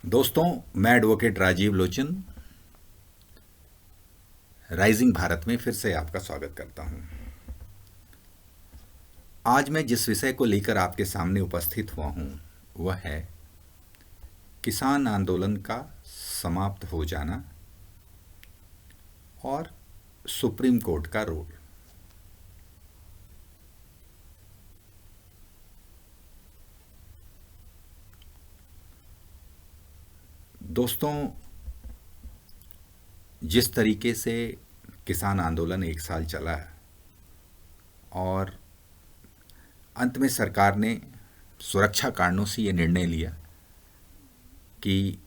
दोस्तों, मैं advocate Rajiv Lochan rising Bharat में फिर से आपका स्वागत करता हूं। आज मैं जिस विषय को लेकर आपके सामने उपस्थित हुआ हूं वह है किसान आंदोलन का समाप्त हो जाना और सुप्रीम कोर्ट का रोल। दोस्तों, जिस तरीके से किसान आंदोलन एक साल चला और अंत में सरकार ने सुरक्षा कारणों से ये निर्णय लिया कि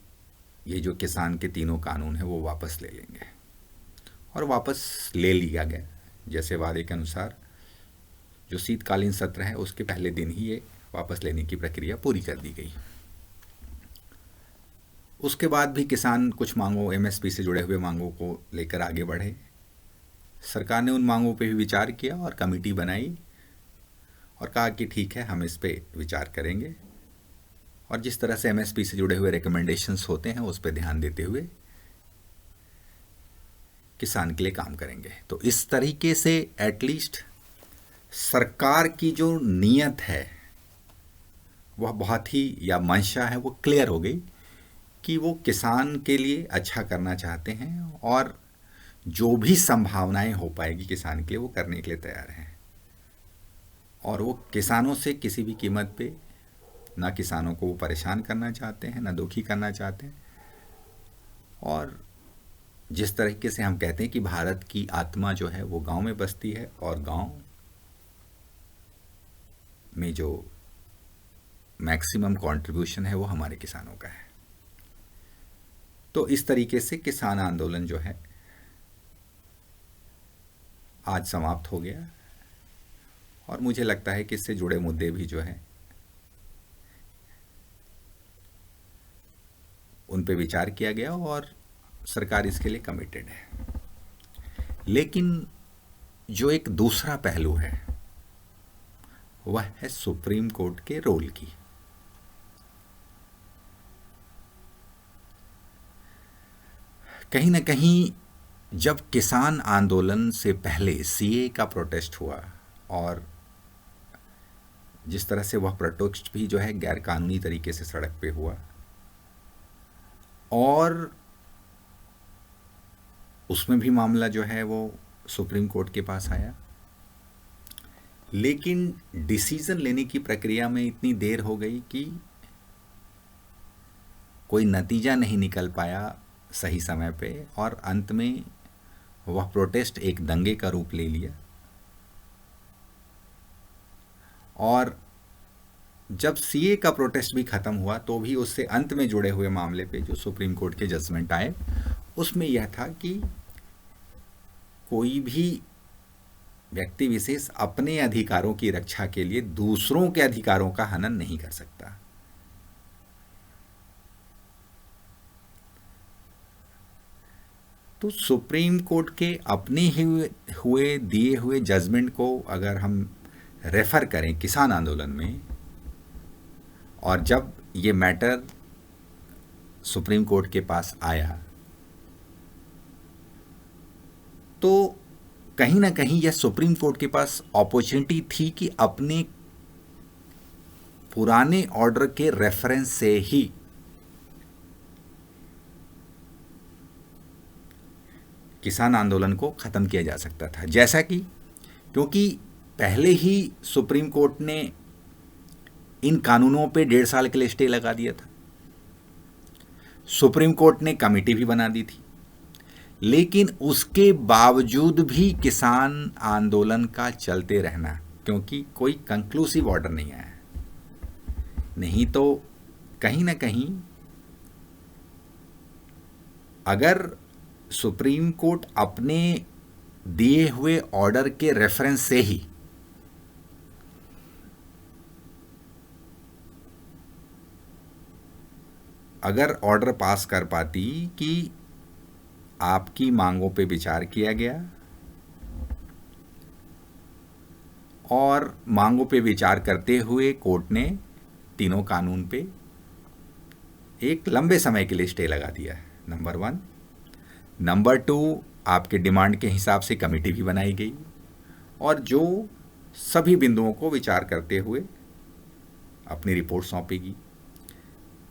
ये जो किसान के तीनों कानून हैं वो वापस ले लेंगे, और वापस ले लिया गया। जैसे वादे के अनुसार जो शीतकालीन सत्र है उसके पहले दिन ही ये वापस लेने की प्रक्रिया पूरी कर दी गई। उसके बाद भी किसान कुछ मांगों, एमएसपी से जुड़े हुए मांगों को लेकर आगे बढ़े। सरकार ने उन मांगों पर भी विचार किया और कमेटी बनाई और कहा कि ठीक है, हम इस पे विचार करेंगे और जिस तरह से एमएसपी से जुड़े हुए रिकमेंडेशंस होते हैं उस पर ध्यान देते हुए किसान के लिए काम करेंगे। तो इस तरीके से एटलीस्ट सरकार की जो नीयत है वह बहुत ही, या मंशा है, वो क्लियर हो गई कि वो किसान के लिए अच्छा करना चाहते हैं और जो भी संभावनाएं हो पाएगी किसान के लिए वो करने के लिए तैयार हैं। और वो किसानों से किसी भी कीमत पे, ना किसानों को वो परेशान करना चाहते हैं, ना दुखी करना चाहते हैं। और जिस तरीके से हम कहते हैं कि भारत की आत्मा जो है वो गांव में बसती है और गांव में जो मैक्सिमम कंट्रीब्यूशन है वो हमारे किसानों का है। तो इस तरीके से किसान आंदोलन जो है आज समाप्त हो गया और मुझे लगता है कि इससे जुड़े मुद्दे भी जो है उन पे विचार किया गया और सरकार इसके लिए कमिटेड है। लेकिन जो एक दूसरा पहलू है वह है सुप्रीम कोर्ट के रोल की। कहीं ना कहीं जब किसान आंदोलन से पहले सीए का प्रोटेस्ट हुआ और जिस तरह से वह प्रोटेस्ट भी जो है गैर कानूनी तरीके से सड़क पे हुआ और उसमें भी मामला जो है वो सुप्रीम कोर्ट के पास आया, लेकिन डिसीजन लेने की प्रक्रिया में इतनी देर हो गई कि कोई नतीजा नहीं निकल पाया सही समय पे और अंत में वह प्रोटेस्ट एक दंगे का रूप ले लिया। और जब सीए का प्रोटेस्ट भी खत्म हुआ तो भी उससे अंत में जुड़े हुए मामले पे जो सुप्रीम कोर्ट के जजमेंट आए उसमें यह था कि कोई भी व्यक्ति विशेष अपने अधिकारों की रक्षा के लिए दूसरों के अधिकारों का हनन नहीं कर सकता। तो सुप्रीम कोर्ट के अपने ही हुए दिए हुए जजमेंट को अगर हम रेफर करें किसान आंदोलन में, और जब ये मैटर सुप्रीम कोर्ट के पास आया तो कहीं ना कहीं यह सुप्रीम कोर्ट के पास अपॉर्चुनिटी थी कि अपने पुराने ऑर्डर के रेफरेंस से ही किसान आंदोलन को ख़त्म किया जा सकता था। जैसा कि क्योंकि पहले ही सुप्रीम कोर्ट ने इन कानूनों पे 1.5 साल के लिए स्टे लगा दिया था, सुप्रीम कोर्ट ने कमेटी भी बना दी थी, लेकिन उसके बावजूद भी किसान आंदोलन का चलते रहना, क्योंकि कोई कंक्लूसिव ऑर्डर नहीं आया। नहीं तो कहीं ना कहीं अगर सुप्रीम कोर्ट अपने दिए हुए ऑर्डर के रेफरेंस से ही अगर ऑर्डर पास कर पाती कि आपकी मांगों पे विचार किया गया और मांगों पे विचार करते हुए कोर्ट ने तीनों कानून पे एक लंबे समय के लिए स्टे लगा दिया, नंबर 1। नंबर 2, आपके डिमांड के हिसाब से कमेटी भी बनाई गई और जो सभी बिंदुओं को विचार करते हुए अपनी रिपोर्ट सौंपेगी।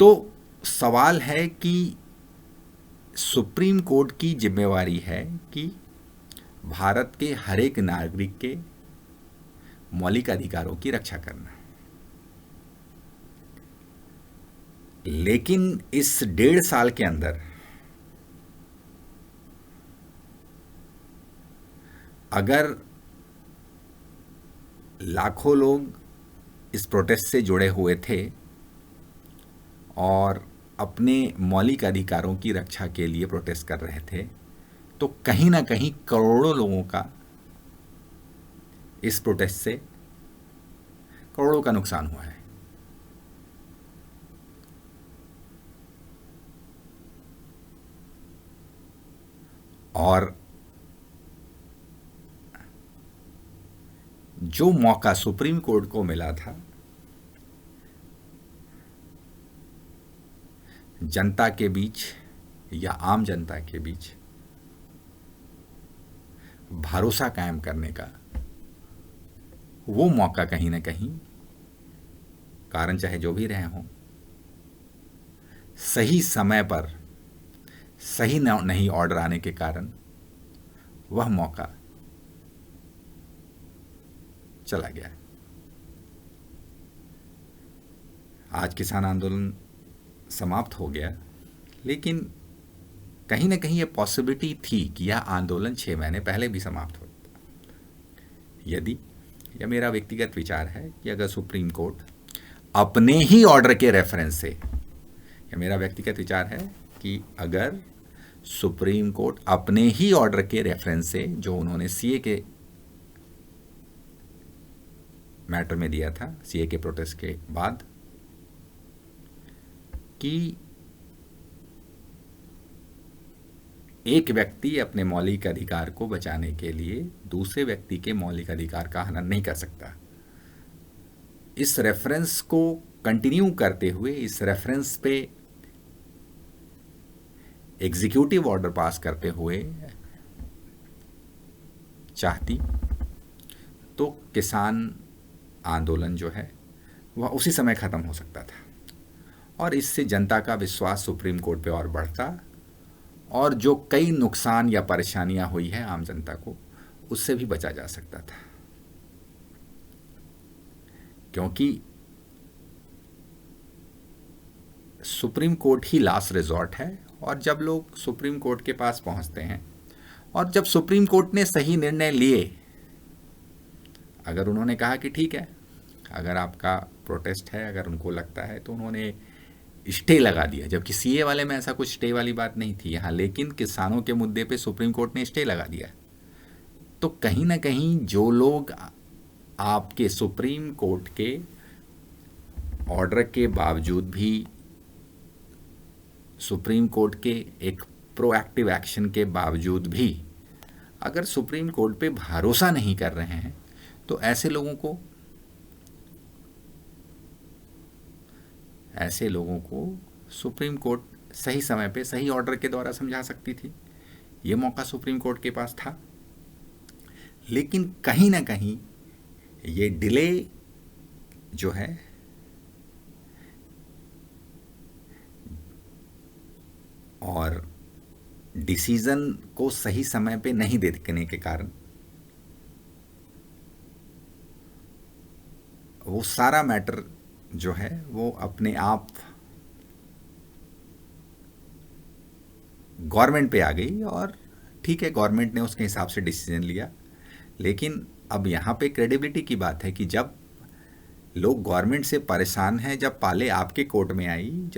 तो सवाल है कि सुप्रीम कोर्ट की जिम्मेवारी है कि भारत के हर एक नागरिक के मौलिक अधिकारों की रक्षा करना। लेकिन इस 1.5 साल के अंदर अगर लाखों लोग इस प्रोटेस्ट से जुड़े हुए थे और अपने मौलिक अधिकारों की रक्षा के लिए प्रोटेस्ट कर रहे थे, तो कहीं ना कहीं करोड़ों लोगों का इस प्रोटेस्ट से करोड़ों का नुकसान हुआ है। और जो मौका सुप्रीम कोर्ट को मिला था जनता के बीच या आम जनता के बीच भरोसा कायम करने का, वो मौका कहीं ना कहीं, कारण चाहे जो भी रहे हों, सही समय पर सही नहीं ऑर्डर आने के कारण वह मौका चला गया। आज किसान आंदोलन समाप्त हो गया, लेकिन कहीं ना कहीं ये पॉसिबिलिटी थी कि यह आंदोलन 6 महीने पहले भी समाप्त होता। यदि, यह मेरा व्यक्तिगत विचार है कि अगर सुप्रीम कोर्ट अपने ही ऑर्डर के रेफरेंस से, यह मेरा व्यक्तिगत विचार है कि अगर सुप्रीम कोर्ट अपने ही ऑर्डर के रेफरेंस से, जो उन्होंने सीए के मैटर में दिया था, सीए के प्रोटेस्ट के बाद, कि एक व्यक्ति अपने मौलिक अधिकार को बचाने के लिए दूसरे व्यक्ति के मौलिक अधिकार का हनन नहीं कर सकता, इस रेफरेंस को कंटिन्यू करते हुए, इस रेफरेंस पे एग्जीक्यूटिव ऑर्डर पास करते हुए चाहती, तो किसान आंदोलन जो है वह उसी समय खत्म हो सकता था और इससे जनता का विश्वास सुप्रीम कोर्ट पे और बढ़ता और जो कई नुकसान या परेशानियां हुई है आम जनता को, उससे भी बचा जा सकता था। क्योंकि सुप्रीम कोर्ट ही लास्ट रिजॉर्ट है और जब लोग सुप्रीम कोर्ट के पास पहुंचते हैं और जब सुप्रीम कोर्ट ने सही निर्णय लिए, अगर उन्होंने कहा कि ठीक है, अगर आपका प्रोटेस्ट है, अगर उनको लगता है, तो उन्होंने स्टे लगा दिया, जबकि सीए वाले में ऐसा कुछ स्टे वाली बात नहीं थी यहाँ, लेकिन किसानों के मुद्दे पे सुप्रीम कोर्ट ने स्टे लगा दिया। तो कहीं ना कहीं जो लोग आपके सुप्रीम कोर्ट के ऑर्डर के बावजूद भी, सुप्रीम कोर्ट के एक प्रोएक्टिव एक्शन के बावजूद भी अगर सुप्रीम कोर्ट पे भरोसा नहीं कर रहे हैं, तो ऐसे लोगों को सुप्रीम कोर्ट सही समय पे सही ऑर्डर के द्वारा समझा सकती थी। ये मौका सुप्रीम कोर्ट के पास था, लेकिन कहीं ना कहीं ये डिले जो है और डिसीजन को सही समय पे नहीं देने के कारण वो सारा मैटर जो है वो अपने आप गवर्नमेंट पे आ गई और ठीक है, गवर्नमेंट ने उसके हिसाब से डिसीजन लिया। लेकिन अब यहाँ पे क्रेडिबिलिटी की बात है कि जब लोग गवर्नमेंट से परेशान हैं, जब पाले आपके कोर्ट में आई,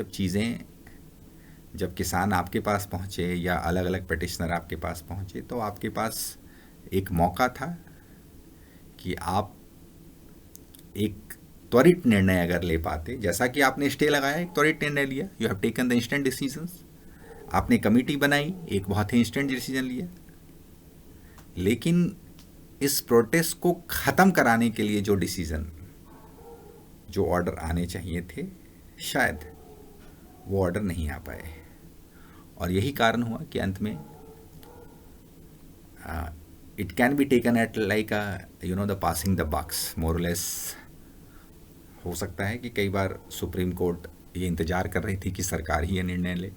जब किसान आपके पास पहुँचे या अलग अलग पिटिशनर आपके पास पहुँचे, तो आपके पास एक मौका था कि आप एक त्वरित निर्णय अगर ले पाते, जैसा कि आपने स्टे लगाया, एक त्वरित निर्णय लिया, you have taken the instant decisions, आपने कमेटी बनाई, एक बहुत ही इंस्टेंट डिसीजन लिया। लेकिन इस प्रोटेस्ट को ख़त्म कराने के लिए जो ऑर्डर आने चाहिए थे, शायद वो ऑर्डर नहीं आ पाए, और यही कारण हुआ कि अंत में it can be taken at like the passing the bucks more less. हो सकता है कि कई बार सुप्रीम कोर्ट ये इंतज़ार कर रही थी कि सरकार ही ये निर्णय ले,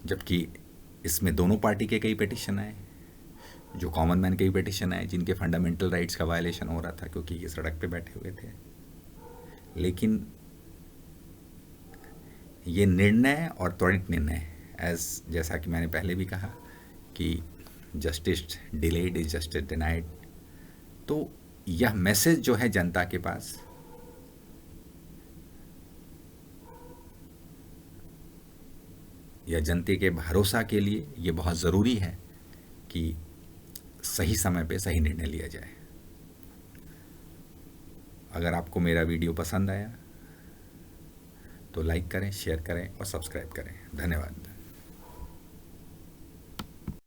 जबकि इसमें दोनों पार्टी के कई पिटिशन आए, जो कॉमन मैन के भी पिटिशन आए, जिनके फंडामेंटल राइट्स का वायलेशन हो रहा था क्योंकि ये सड़क पे बैठे हुए थे। लेकिन ये निर्णय और त्वरित निर्णय, जैसा कि मैंने पहले भी कहा कि justice delayed is justice denied, तो यह मैसेज जो है जनता के पास, या जनता के भरोसा के लिए ये बहुत ज़रूरी है कि सही समय पे सही निर्णय लिया जाए। अगर आपको मेरा वीडियो पसंद आया तो लाइक करें, शेयर करें और सब्सक्राइब करें। धन्यवाद।